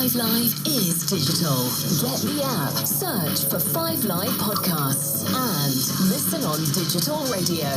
5 Live is digital. Get the app, search for 5 Live podcasts, and listen on digital radio.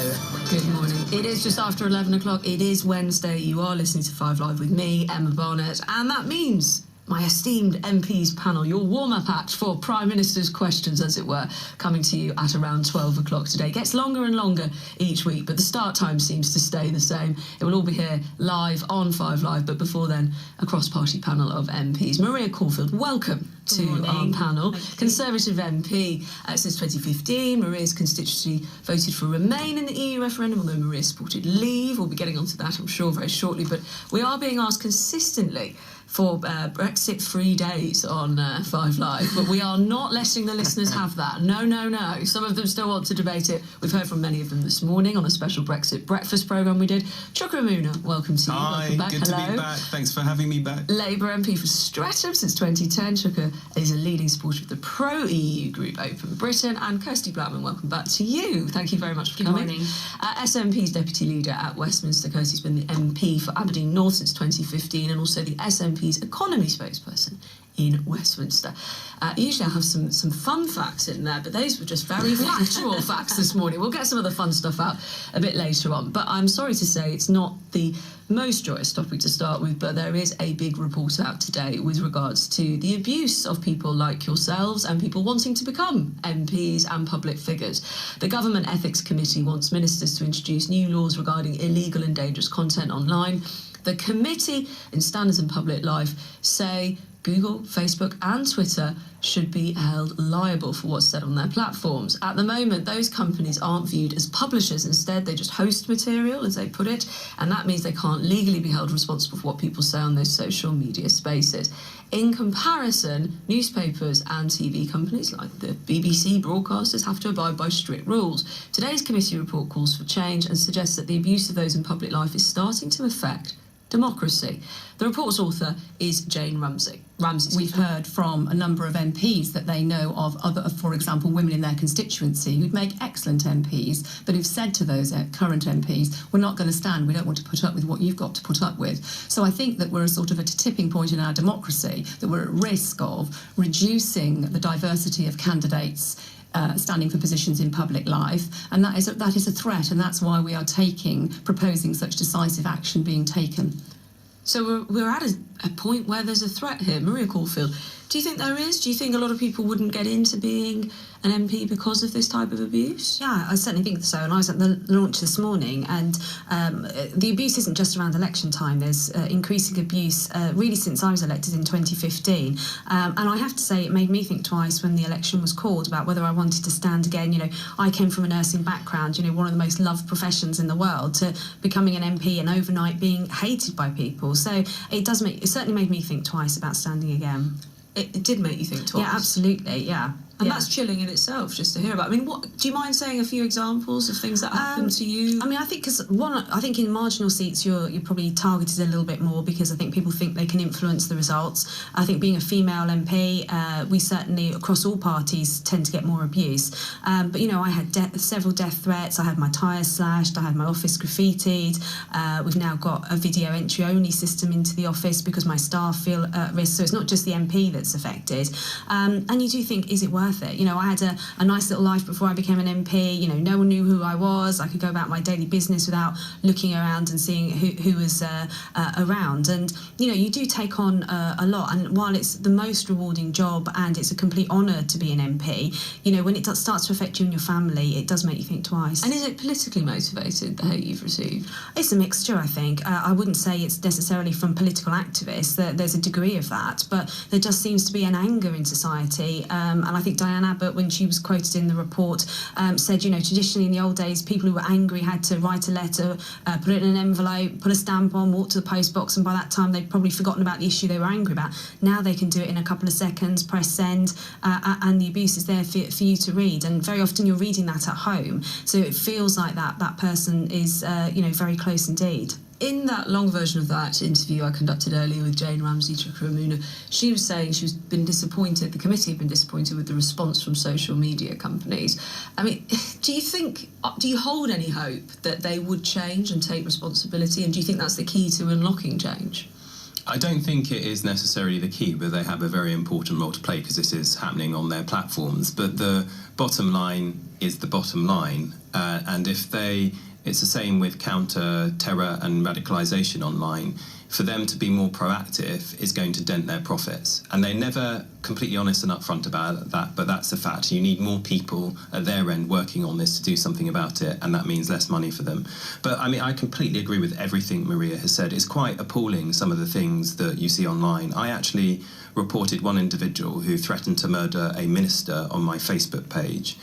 Good morning. It is just after 11 o'clock. It is Wednesday. You are listening to 5 Live with me, Emma Barnett, and that means my esteemed MPs panel, your warm-up act for Prime Minister's questions, as it were, coming to you at around 12 o'clock today. It gets longer and longer each week, but the start time seems to stay the same. It will all be here live on 5 Live, but before then, a cross-party panel of MPs. Maria Caulfield, welcome to our panel. Conservative MP since 2015. Maria's constituency voted for Remain in the EU referendum, although Maria supported Leave. We'll be getting onto that, I'm sure, very shortly. But we are being asked consistently for Brexit-free days on 5 Live, but we are not letting the listeners have that. No, no, no. Some of them still want to debate it. We've heard from many of them this morning on a special Brexit breakfast programme we did. Chuka Umunna, welcome to you. Hi, welcome back. Good Hello. to be back. Thanks for having me back. Labour MP for Streatham since 2010. Chuka is a leading supporter of the pro-EU group Open Britain. And Kirsty Blackman, welcome back to you. Thank you very much for coming. Good morning. SNP's deputy leader at Westminster. Kirsty's been the MP for Aberdeen North since 2015 and also the SNP's economy spokesperson in Westminster. Usually I have some fun facts in there, but those were just very factual facts this morning. We'll get some of the fun stuff out a bit later on. But I'm sorry to say it's not the most joyous topic to start with, but there is a big report out today with regards to the abuse of people like yourselves and people wanting to become MPs and public figures. The Government Ethics Committee wants ministers to introduce new laws regarding illegal and dangerous content online. The Committee in Standards in Public Life say Google, Facebook and Twitter should be held liable for what's said on their platforms. At the moment, those companies aren't viewed as publishers. Instead, they just host material, as they put it, and that means they can't legally be held responsible for what people say on those social media spaces. In comparison, newspapers and TV companies like the BBC broadcasters have to abide by strict rules. Today's committee report calls for change and suggests that the abuse of those in public life is starting to affect democracy. The report's author is Jane Ramsey. We've heard from a number of MPs that they know of other, for example, women in their constituency who'd make excellent MPs, but who've said to those current MPs, we're not going to stand, we don't want to put up with what you've got to put up with. So I think that we're sort of at a tipping point in our democracy, that we're at risk of reducing the diversity of candidates standing for positions in public life, and that is a threat, and that's why we are proposing such decisive action being taken. So we're at a point where there's a threat here. Maria Caulfield, do you think there is? Do you think a lot of people wouldn't get into being an MP because of this type of abuse? Yeah, I certainly think so. And I was at the launch this morning, and the abuse isn't just around election time. There's increasing abuse really since I was elected in 2015. And I have to say it made me think twice when the election was called about whether I wanted to stand again. You know, I came from a nursing background, you know, one of the most loved professions in the world, to becoming an MP and overnight being hated by people. So it certainly made me think twice about standing again. It did make you think twice? Yeah, absolutely, yeah. And that's chilling in itself, just to hear about. I mean, do you mind saying a few examples of things that happened to you? I mean, I think I think in marginal seats you're probably targeted a little bit more because I think people think they can influence the results. I think being a female MP, we certainly across all parties tend to get more abuse. But you know, I had several death threats. I had my tyres slashed. I had my office graffitied. We've now got a video entry only system into the office because my staff feel at risk. So it's not just the MP that's affected. And you do think, is it worth it? You know, I had a nice little life before I became an MP. You know, no one knew who I was. I could go about my daily business without looking around and seeing who was around. And, you know, you do take on a lot. And while it's the most rewarding job and it's a complete honour to be an MP, you know, when it starts to affect you and your family, it does make you think twice. And is it politically motivated, the hate you've received? It's a mixture, I think. I wouldn't say it's necessarily from political activists. There's a degree of that, but there just seems to be an anger in society. And I think Diane Abbott, when she was quoted in the report, said, you know, traditionally in the old days, people who were angry had to write a letter, put it in an envelope, put a stamp on, walk to the post box, and by that time they'd probably forgotten about the issue they were angry about. Now they can do it in a couple of seconds, press send, and the abuse is there for you to read. And very often you're reading that at home, so it feels like that person is, you know, very close indeed. In that long version of that interview I conducted earlier with Jane Ramsey, Chuka Umunna, she was saying she's been disappointed, the committee had been disappointed with the response from social media companies. I mean, do you hold any hope that they would change and take responsibility, and do you think that's the key to unlocking change? I don't think it is necessarily the key, but they have a very important role to play because this is happening on their platforms. But the bottom line is the bottom line. And it's the same with counter-terror and radicalisation online. For them to be more proactive is going to dent their profits. And they're never completely honest and upfront about that, but that's a fact. You need more people at their end working on this to do something about it, and that means less money for them. But I mean, I completely agree with everything Maria has said. It's quite appalling, some of the things that you see online. I actually reported one individual who threatened to murder a minister on my Facebook page.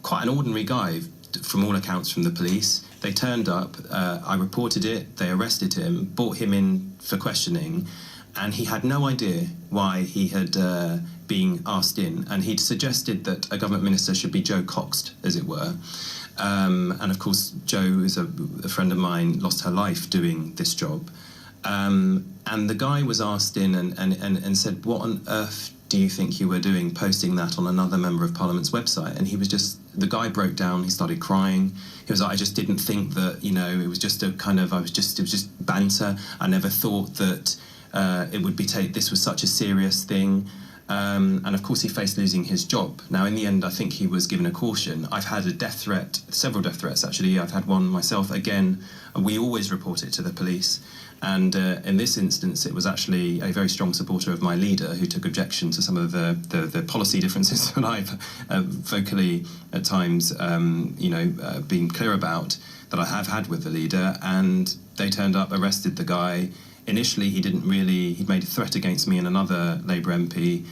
Quite an ordinary guy, from all accounts from the police. They turned up, I reported it, they arrested him, brought him in for questioning, and he had no idea why he had been asked in. And he'd suggested that a government minister should be Joe Coxed, as it were. And of course, Joe is a friend of mine, lost her life doing this job. And the guy was asked in and said, what on earth do you think you were doing posting that on another member of Parliament's website? And he was just, the guy broke down, he started crying. He was like, I just didn't think that, it was just a kind of, it was just banter. I never thought that it would be this was such a serious thing. And of course he faced losing his job. Now in the end, I think he was given a caution. I've had a death threat, several death threats actually. I've had one myself. Again, we always report it to the police. And in this instance, it was actually a very strong supporter of my leader who took objection to some of the policy differences that I've vocally at times, been clear about that I have had with the leader. And they turned up, arrested the guy. Initially, he'd made a threat against me and another Labour MP.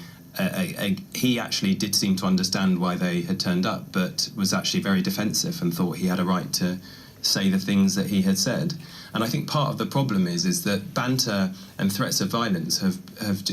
He actually did seem to understand why they had turned up, but was actually very defensive and thought he had a right to say the things that he had said. And I think part of the problem is that banter and threats of violence have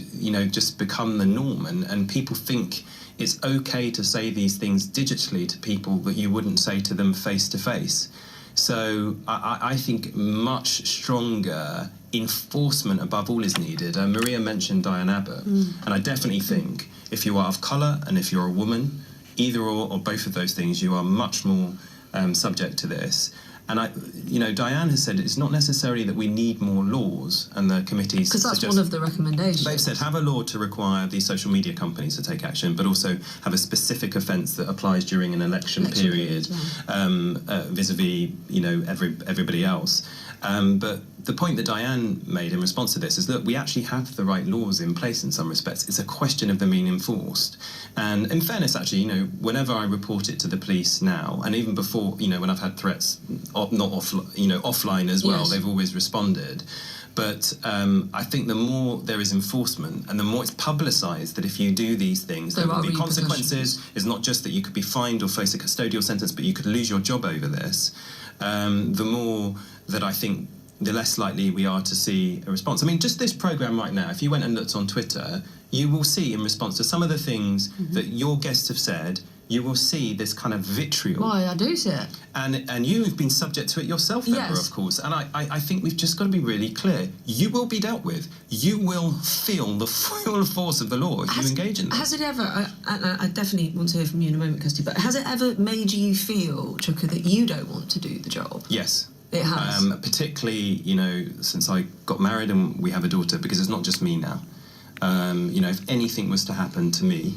just become the norm, and people think it's okay to say these things digitally to people that you wouldn't say to them face to face. So I think much stronger enforcement above all is needed. Maria mentioned Diane Abbott, and I definitely think if you are of colour and if you're a woman, either or both of those things, you are much more subject to this. And Diane has said it's not necessarily that we need more laws, and the committees because that's one of the recommendations. They've said have a law to require these social media companies to take action, but also have a specific offence that applies during an election period, vis-a-vis everybody else. But the point that Diane made in response to this is that we actually have the right laws in place in some respects. It's a question of them being enforced. And in fairness, actually, whenever I report it to the police now, and even before, when I've had threats, offline as well, they've always responded. But I think the more there is enforcement and the more it's publicised that if you do these things, there will be consequences. It's not just that you could be fined or face a custodial sentence, but you could lose your job over this. The more that I think, the less likely we are to see a response. I mean, just this programme right now, if you went and looked on Twitter, you will see in response to some of the things that your guests have said, you will see this kind of vitriol. Why, I do see it. And you've been subject to it yourself, Deborah, of course. And I think we've just got to be really clear. You will be dealt with. You will feel the full force of the law if you engage in this. Has it ever, I definitely want to hear from you in a moment, Kirsty, but has it ever made you feel, Chuka, that you don't want to do the job? Yes. It has. Particularly, since I got married and we have a daughter, because it's not just me now. If anything was to happen to me,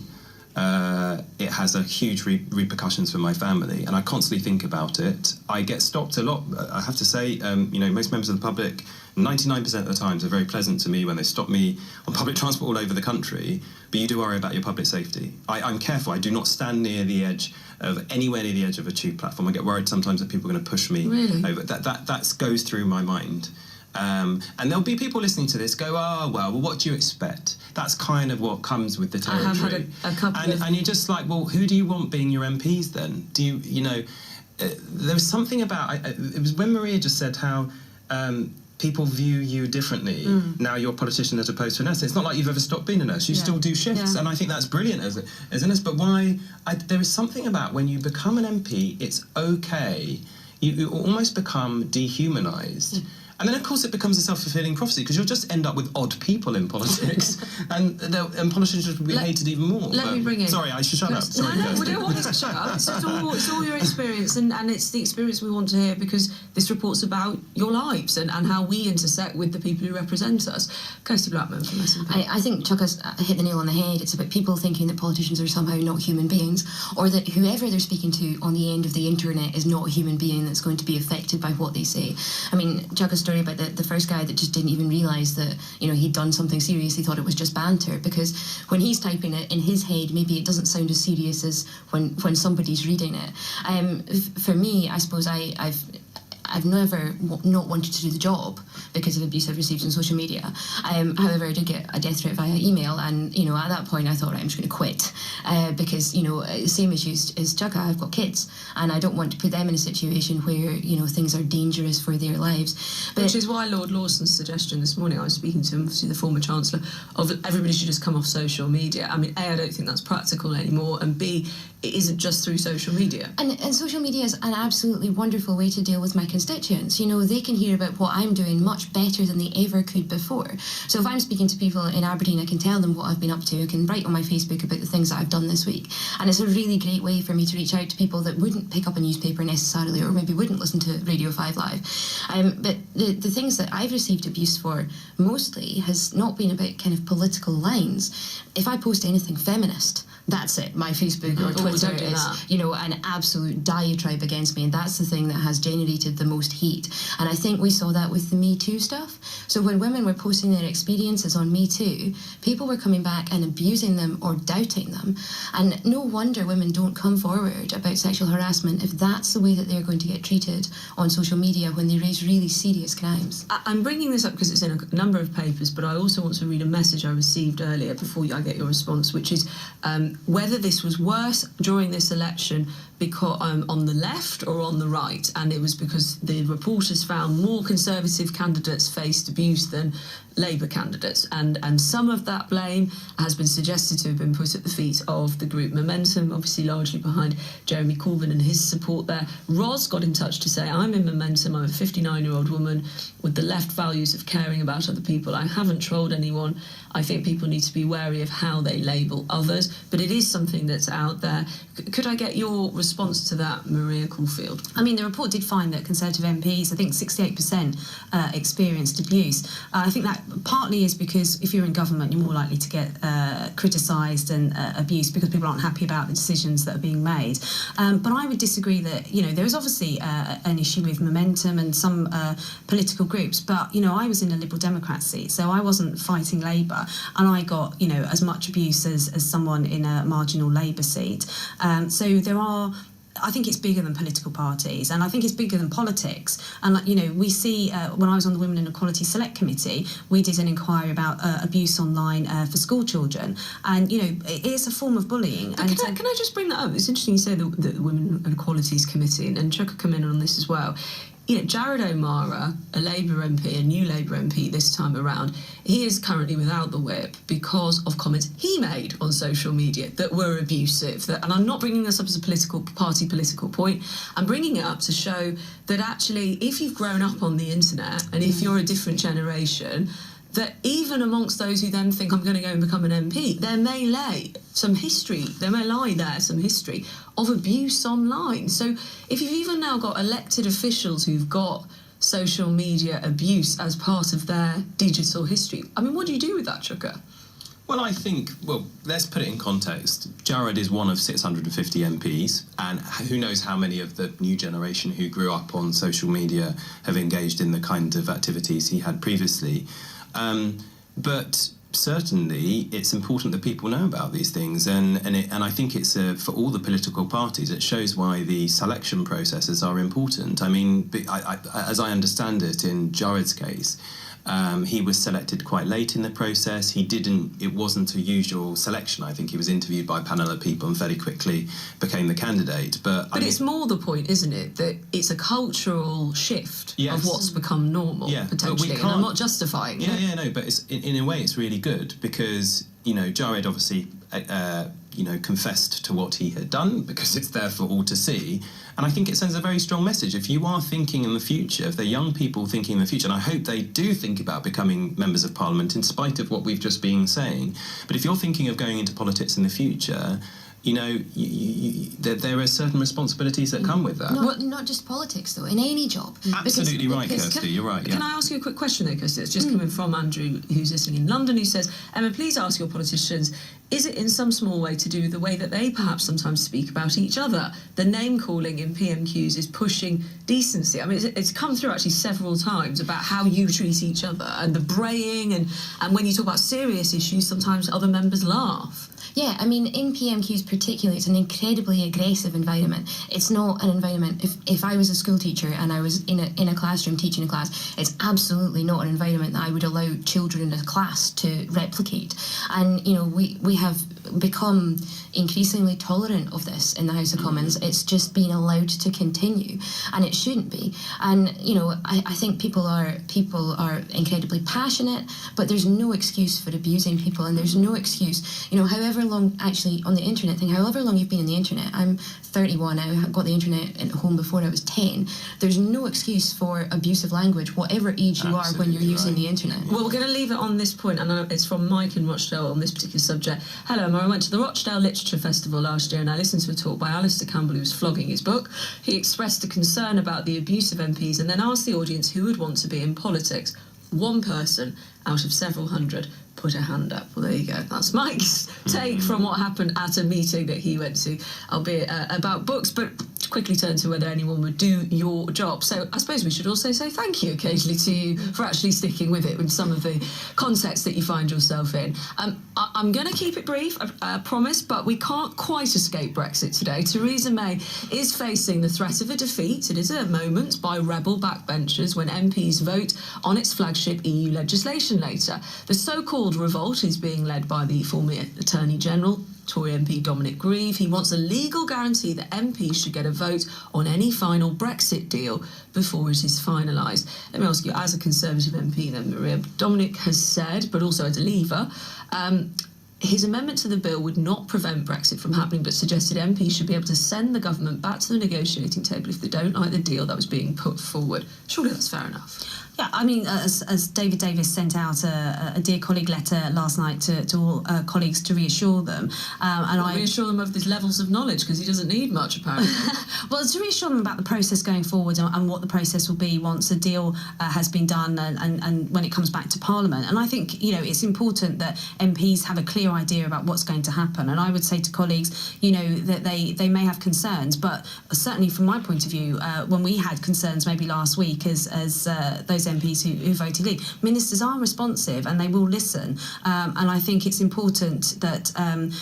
it has a huge repercussions for my family, and I constantly think about it. I get stopped a lot. I have to say, most members of the public, 99% of the times, are very pleasant to me when they stop me on public transport all over the country. But you do worry about your public safety. I'm careful. I do not stand anywhere near the edge of a tube platform. I get worried sometimes that people are going to push me over. That goes through my mind. And there'll be people listening to this go, well, what do you expect? That's kind of what comes with the territory. I have had a couple and you're just like, well, who do you want being your MPs then? Do there was something about, it was when Maria just said how people view you differently. Now you're a politician as opposed to a nurse. It's not like you've ever stopped being a nurse. You still do shifts, and I think that's brilliant as a nurse. But there is something about when you become an MP, it's okay. You almost become dehumanised. And then, of course, it becomes a self-fulfilling prophecy because you'll just end up with odd people in politics, and politicians will be hated even more. Let me bring in. Sorry, I should shut up. Sorry, no, we don't want you to shut up. It's all your experience, and it's the experience we want to hear, because this report's about your lives and how we intersect with the people who represent us. Kirsty Blackman from SNP. I think Chuck has hit the nail on the head. It's about people thinking that politicians are somehow not human beings, or that whoever they're speaking to on the end of the internet is not a human being that's going to be affected by what they say. I mean, Chuck's story about the first guy that just didn't even realise that, you know, he'd done something serious. He thought it was just banter, because when he's typing it in his head, maybe it doesn't sound as serious as when somebody's reading it. For me, I suppose I've never not wanted to do the job because of abuse I've received on social media. However, I did get a death threat via email, and, you know, at that point I thought, right, I'm just going to quit because, you know, same issues as Chugga, I've got kids, and I don't want to put them in a situation where, you know, things are dangerous for their lives. Which is why Lord Lawson's suggestion this morning, I was speaking to him, obviously the former Chancellor, of everybody should just come off social media. I mean, A, I don't think that's practical anymore, and B, it isn't just through social media. And social media is an absolutely wonderful way to deal with my constituents. You know, they can hear about what I'm doing much better than they ever could before. So if I'm speaking to people in Aberdeen, I can tell them what I've been up to. I can write on my Facebook about the things that I've done this week. And it's a really great way for me to reach out to people that wouldn't pick up a newspaper necessarily, or maybe wouldn't listen to Radio 5 Live. But the things that I've received abuse for mostly has not been about kind of political lines. If I post anything feminist, that's it. My Facebook or Twitter is, you know, an absolute diatribe against me, and that's the thing that has generated the most heat. And I think we saw that with the Me Too stuff. So when women were posting their experiences on Me Too, people were coming back and abusing them or doubting them. And no wonder women don't come forward about sexual harassment if that's the way that they're going to get treated on social media when they raise really serious crimes. I'm bringing this up because it's in a number of papers, but I also want to read a message I received earlier before I get your response, which is whether this was worse during this election because on the left or on the right, and it was because the reporters found more Conservative candidates faced abuse than Labour candidates, and some of that blame has been suggested to have been put at the feet of the group Momentum, obviously largely behind Jeremy Corbyn and his support there. Ros got in touch to say, I'm in Momentum, I'm a 59-year-old woman with the left values of caring about other people. I haven't trolled anyone. I think people need to be wary of how they label others, but it is something that's out there. Could I get your response to that, Maria Caulfield? I mean, the report did find that Conservative MPs, I think 68% experienced abuse. I think that partly is because if you're in government, you're more likely to get criticised and abused because people aren't happy about the decisions that are being made. But I would disagree that, you know, there is obviously an issue with Momentum and some political groups, but, you know, I was in a Liberal Democrat seat, so I wasn't fighting Labour, and I got, you know, as much abuse as someone in a marginal Labour seat. So there are, I think it's bigger than political parties, and I think it's bigger than politics. And, you know, we see when I was on the Women and Equality Select Committee, we did an inquiry about abuse online for school children, and, you know, it is a form of bullying. But can I just bring that up? It's interesting you say the Women and Equalities Committee, and Chuck come in on this as well. You know, Jared O'Mara, a Labour MP, a new Labour MP this time around, he is currently without the whip because of comments he made on social media that were abusive. And I'm not bringing this up as a political point. I'm bringing it up to show that actually, if you've grown up on the internet and if you're a different generation, that even amongst those who then think I'm going to go and become an MP, there may lie some history of abuse online. So if you've even now got elected officials who've got social media abuse as part of their digital history, I mean, what do you do with that, Chuka? Well, I think, let's put it in context. Jared is one of 650 MPs, and who knows how many of the new generation who grew up on social media have engaged in the kind of activities he had previously. But certainly it's important that people know about these things, and I think it's for all the political parties, it shows why the selection processes are important. I mean, as I understand it, in Jared's case, he was selected quite late in the process. It wasn't a usual selection. I think he was interviewed by a panel of people and very quickly became the candidate. But it's more the point, isn't it, that it's a cultural shift of what's become normal, potentially, and I'm not justifying it. But it's, in a way it's really good because, you know, Jared obviously confessed to what he had done because it's there for all to see. And I think it sends a very strong message. If you are thinking in the future, if they're young people thinking in the future, and I hope they do think about becoming members of Parliament in spite of what we've just been saying, but if you're thinking of going into politics in the future, there are certain responsibilities that come with that. Not just politics, though, in any job. Absolutely right, Kirsty, you're right. Can I ask you a quick question, though, Kirsty? It's just coming from Andrew, who's listening in London, who says, Emma, please ask your politicians, is it in some small way to do with the way that they perhaps sometimes speak about each other? The name-calling in PMQs is pushing decency. I mean, it's come through actually several times about how you treat each other and the braying, and when you talk about serious issues, sometimes other members laugh. Yeah, I mean, in PMQs particularly, it's an incredibly aggressive environment. It's not an environment, if I was a school teacher and I was in a classroom teaching a class, it's absolutely not an environment that I would allow children in a class to replicate. And, we have become increasingly tolerant of this in the House of Commons. It's just being allowed to continue, and it shouldn't be. And I think people are incredibly passionate, but there's no excuse for abusing people, and there's no excuse. However long, actually, on the internet thing, however long you've been on the internet, I'm 31 now, I got the internet at home before I was 10. There's no excuse for abusive language, whatever age you are when you're using the internet. Well, we're going to leave it on this point, and it's from Mike in Rochdale on this particular subject. Hello, Emma, I went to the Rochdale Literature Festival last year and I listened to a talk by Alistair Campbell, who was flogging his book. He expressed a concern about the abuse of MPs and then asked the audience who would want to be in politics. One person out of several hundred put a hand up. Well, there you go. That's Mike's take from what happened at a meeting that he went to, albeit about books, but quickly turn to whether anyone would do your job. So I suppose we should also say thank you occasionally to you for actually sticking with it in some of the contexts that you find yourself in. I'm going to keep it brief, I promise, but we can't quite escape Brexit today. Theresa May is facing the threat of a defeat. It is a moment by rebel backbenchers when MPs vote on its flagship EU legislation later. The so-called revolt is being led by the former Attorney General, Tory MP Dominic Grieve. He wants a legal guarantee that MPs should get a vote on any final Brexit deal before it is finalised. Let me ask you, as a Conservative MP then, Maria, Dominic has said, but also as a Leaver, his amendment to the bill would not prevent Brexit from happening, but suggested MPs should be able to send the government back to the negotiating table if they don't like the deal that was being put forward. Surely that's fair enough. Yeah, I mean, as David Davis sent out a dear colleague letter last night to all colleagues to reassure them. Reassure them of these levels of knowledge, because he doesn't need much, apparently. Well, to reassure them about the process going forward and what the process will be once a deal has been done and when it comes back to Parliament. And I think, it's important that MPs have a clear idea about what's going to happen. And I would say to colleagues, that they may have concerns, but certainly from my point of view, when we had concerns maybe last week as those MPs who voted leave, ministers are responsive and they will listen. And I think it's important that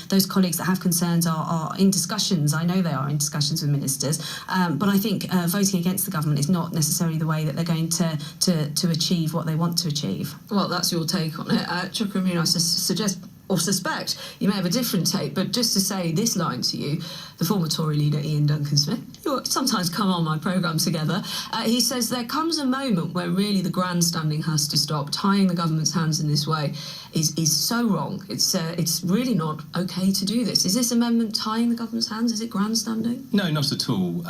those colleagues that have concerns are in discussions. I know they are in discussions with ministers, but I think voting against the government is not necessarily the way that they're going to achieve what they want to achieve. Well, that's your take on it. Chukramina, I suggest or suspect you may have a different take, but just to say this line to you, the former Tory leader Ian Duncan Smith, you sometimes come on my programme together, he says there comes a moment where really the grandstanding has to stop. Tying the government's hands in this way is so wrong. It's really not okay to do this. Is this amendment tying the government's hands? Is it grandstanding? No, not at all.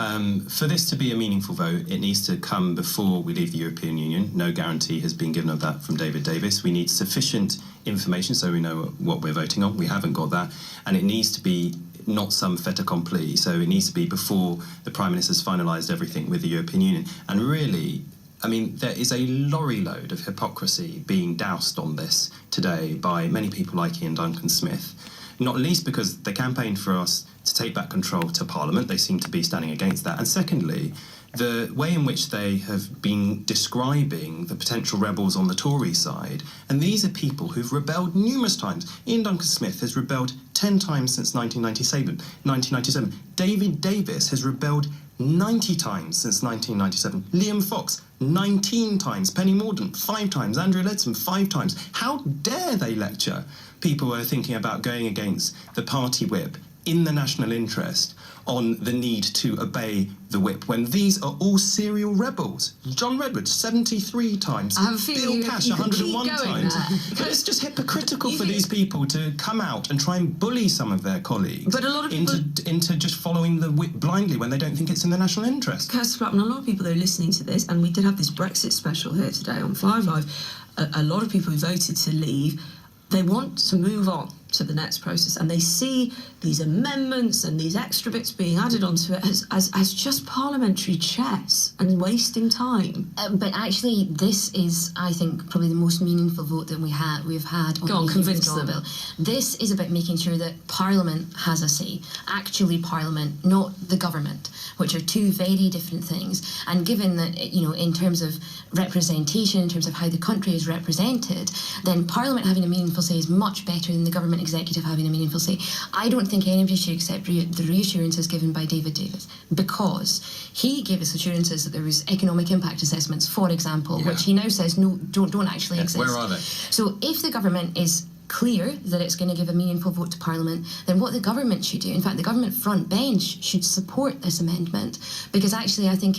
For this to be a meaningful vote, it needs to come before we leave the European Union. No guarantee has been given of that from David Davis. We need sufficient information so we know what we're voting on. We haven't got that. And it needs to be not some fait accompli. So it needs to be before the Prime Minister's finalised everything with the European Union. And really, I mean, there is a lorry load of hypocrisy being doused on this today by many people like Ian Duncan Smith, not least because they campaigned for us to take back control to Parliament. They seem to be standing against that. And secondly, the way in which they have been describing the potential rebels on the Tory side, and these are people who've rebelled numerous times. Ian Duncan Smith has rebelled 10 times since 1997. David Davis has rebelled 90 times since 1997. Liam Fox, 19 times. Penny Mordaunt, 5 times. Andrew Leadsom, 5 times. How dare they lecture people who are thinking about going against the party whip in the national interest on the need to obey the whip when these are all serial rebels? John Redwood, 73 times. I have a feeling Bill Cash, you could keep 101 going times. there. But it's just hypocritical for these people to come out and try and bully some of their colleagues But a lot of people into just following the whip blindly when they don't think it's in the national interest. Kirsty Clapton, a lot of people that are listening to this, and we did have this Brexit special here today on 5 Live, a lot of people who voted to leave, they want to move on to the next process, and they see these amendments and these extra bits being added onto it as just parliamentary chess and wasting time. But actually, this is, I think, probably the most meaningful vote that we've had on the convince withdrawal them. bill. This is about making sure that Parliament has a say. Actually, Parliament, not the government, which are two very different things. And given that, in terms of representation, in terms of how the country is represented, then Parliament having a meaningful say is much better than the government executive having a meaningful say. I don't think anybody should accept the reassurances given by David Davis, because he gave us assurances that there was economic impact assessments, for example, which he now says no, don't actually exist. Where are they? So if the government is clear that it's going to give a meaningful vote to Parliament, then what the government should do, in fact the government front bench should support this amendment, because actually I think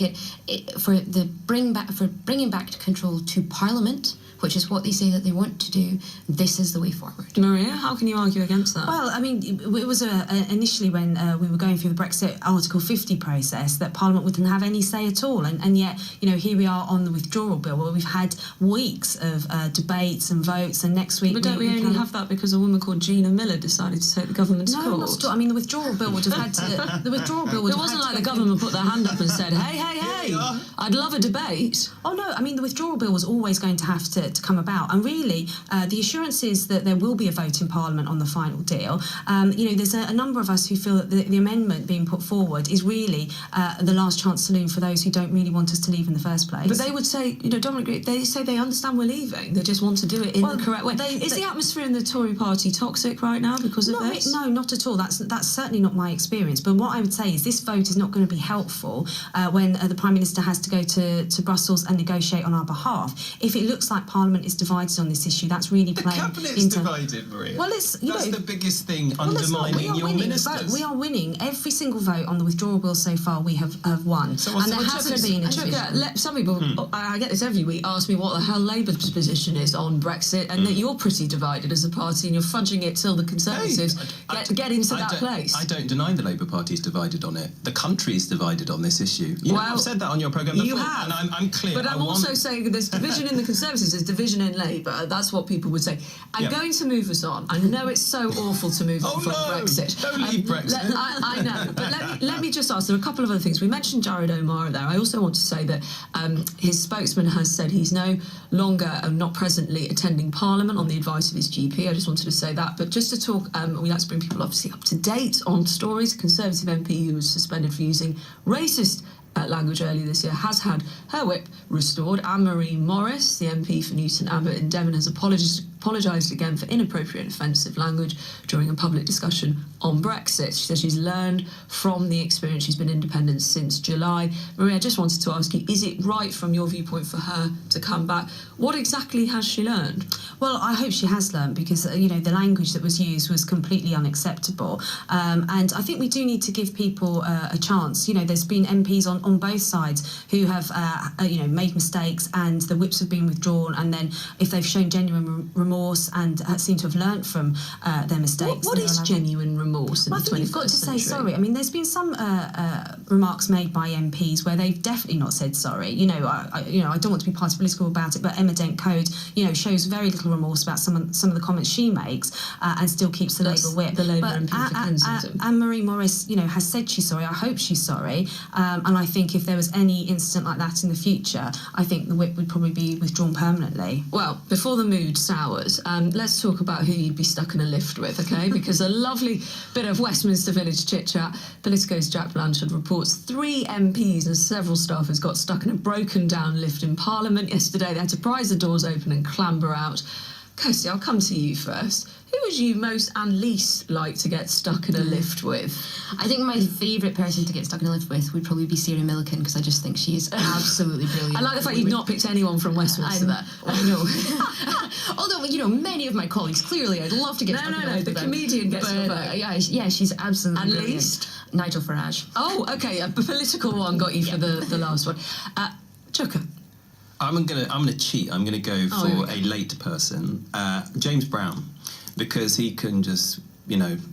for bringing back control to Parliament, which is what they say that they want to do, this is the way forward. Maria, how can you argue against that? Well, I mean, it was initially when we were going through the Brexit Article 50 process that Parliament wouldn't have any say at all. And yet, here we are on the withdrawal bill where we've had weeks of debates and votes, and next week... But don't we only have that because a woman called Gina Miller decided to take the government to court? No, not at all. I mean, the withdrawal bill would have had to... The withdrawal bill would It have wasn't had like to the government put their hand up and said, hey, I'd love a debate. Oh no, I mean the withdrawal bill was always going to have to come about, and really the assurances that there will be a vote in Parliament on the final deal, there's a number of us who feel that the amendment being put forward is really the last chance saloon for those who don't really want us to leave in the first place. But they would say, Dominic, they say they understand we're leaving, they just want to do it in the correct way. Is the atmosphere in the Tory party toxic right now because of this? No, not at all. That's certainly not my experience. But what I would say is this vote is not going to be helpful when the Prime Minister has to go to Brussels and negotiate on our behalf. If it looks like Parliament is divided on this issue, that's really playing into... The Cabinet's divided, Maria. Well, that's the biggest thing undermining your ministers. We are winning. Every single vote on the withdrawal bill so far we have won. And there hasn't been a division. Some people, I get this every week, ask me what the hell Labour's position is on Brexit, and that you're pretty divided as a party and you're fudging it till the Conservatives get into that place. I don't deny the Labour Party's divided on it. The country's divided on this issue. I've said that on your programme before. You have. And I'm clear. But I'm also saying that there's division in the Conservatives, there's division in Labour. That's what people would say. I'm going to move us on. I know it's so awful to move on from Brexit. Don't leave Brexit. I know. But let me just ask, there are a couple of other things. We mentioned Jared O'Mara there. I also want to say that his spokesman has said he's no longer not presently attending Parliament on the advice of his GP. I just wanted to say that. But just to talk, we like to bring people obviously up to date on stories. A Conservative MP who was suspended for using racist language earlier this year has had her whip restored. Anne-Marie Morris, the MP for Newton Abbot in Devon, has apologised again for inappropriate and offensive language during a public discussion on Brexit. She says she's learned from the experience. She's been independent since July. Maria, I just wanted to ask you, is it right from your viewpoint for her to come back? What exactly has she learned? Well, I hope she has learned, because the language that was used was completely unacceptable, and I think we do need to give people a chance. There's been MPs on both sides who have made mistakes, and the whips have been withdrawn, and then if they've shown genuine remorse and seem to have learnt from their mistakes. What is genuine remorse in the 21st century? You've got to say sorry. I mean, there's been some remarks made by MPs where they've definitely not said sorry. I don't want to be party political about it, but Emma Dent Code, shows very little remorse about some of the comments she makes, and still keeps the Labour whip. The Labour MP for Kensington. Anne-Marie Morris, has said she's sorry. I hope she's sorry, and I think if there was any incident like that in the future, I think the whip would probably be withdrawn permanently. Well, before the mood sours, let's talk about who you'd be stuck in a lift with, okay? Because a lovely bit of Westminster Village chit-chat. Politico's Jack Blanchard reports 3 MPs and several staffers got stuck in a broken-down lift in Parliament yesterday. They had to prise the doors open and clamber out. Kirsty, I'll come to you first. Who would you most and least like to get stuck in a lift with? I think my favourite person to get stuck in a lift with would probably be Sarah Millican, because I just think she is absolutely brilliant. I like the fact you've not picked anyone from Westminster there. I know. Although, you know, many of my colleagues, clearly, I'd love to get stuck in a lift with the them. comedian gets your vote. Yeah, she's absolutely And brilliant. least? Nigel Farage. Oh, okay, a political one got you for the last one. Chuka. I'm gonna cheat. I'm gonna go for a late person, James Brown, because he can just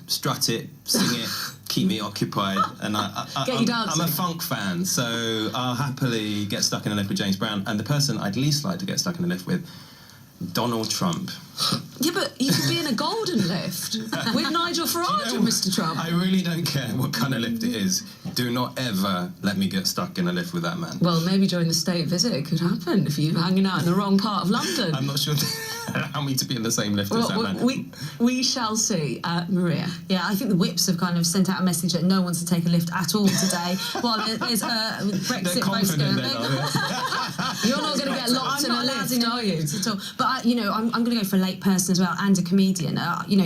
strut it, sing it, keep me occupied, and I'm a funk fan, so I'll happily get stuck in a lift with James Brown. And the person I'd least like to get stuck in a lift with, Donald Trump. Yeah, but you could be in a golden lift with Nigel Farage and Mr. Trump. I really don't care what kind of lift it is. Do not ever let me get stuck in a lift with that man. Well, maybe during the state visit it could happen if you're hanging out in the wrong part of London. I'm not sure allow me to be in the same lift as that man. We shall see. Maria. Yeah, I think the whips have kind of sent out a message that no one's to take a lift at all today. Well, there's Brexit votes going on. You're not going to get locked in a lift, are you? At all. But I'm going to go for a late person as well, and a comedian.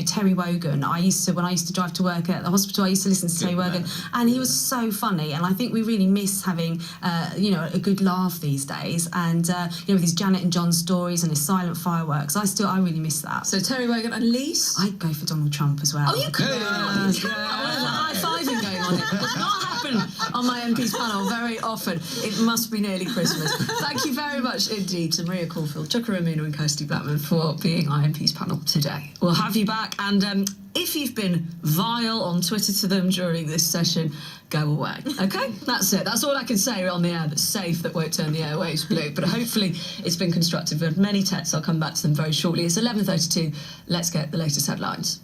Terry Wogan. When I used to drive to work at the hospital, I used to listen to Terry Wogan, and he was so funny. And I think we really miss having a good laugh these days. And with his Janet and John stories and his silent fireworks, I really miss that. So Terry Wogan and least? I'd go for Donald Trump as well. Oh, you could. There's a high-fiving going on here. It does not happen on my MP's panel very often. It must be nearly Christmas. Thank you very much indeed to Maria Caulfield, Chuka Aminu and Kirsty Blackman for being our MP's panel today. We'll have you back, and if you've been vile on Twitter to them during this session, go away. Okay? That's it. That's all I can say on the air that's safe, that won't turn the airwaves blue. But hopefully it's been constructive. We've had many texts. I'll come back to them very shortly. It's 11:32. Let's get the latest headlines.